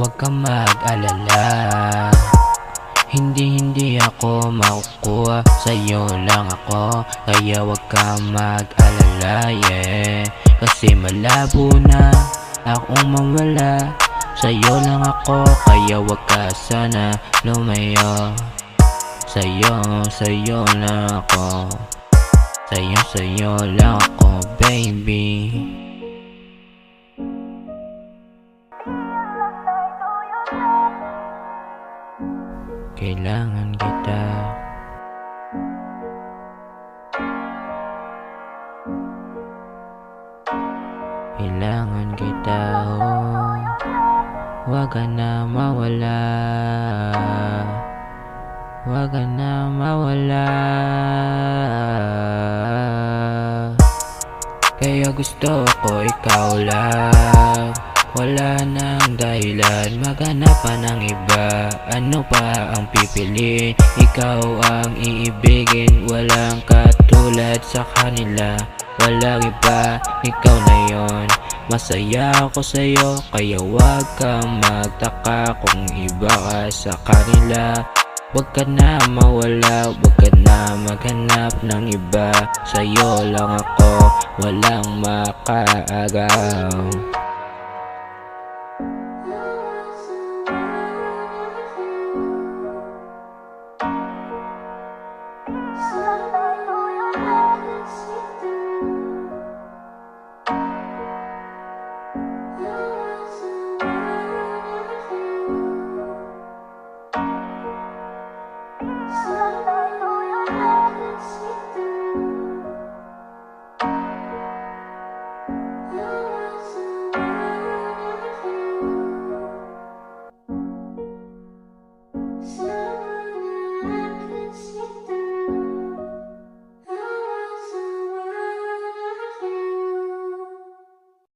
Huwag kang mag-alala, hindi ako makukuha, sa'yo lang ako. Kaya huwag kang mag-alala, yeah. Kasi malabo na akong mawala, sa'yo lang ako. Kaya huwag ka sana lumayo, sa'yo lang ako. Sa'yo lang ako, baby. Kailangan kita, kailangan kita, oh. Huwag ka na mawala, huwag ka na mawala. Kaya gusto ko ikaw lang, wala nang dahilan maghanap pa ng iba. Ano pa ang pipiliin? Ikaw ang iibigin, walang katulad sa kanila. Walang iba, ikaw na yon. Masaya ako sa'yo, kaya huwag kang magtaka kung iba ka sa kanila. Huwag ka na mawala, huwag ka na maghanap ng iba. Sa'yo lang ako, walang makaagaw.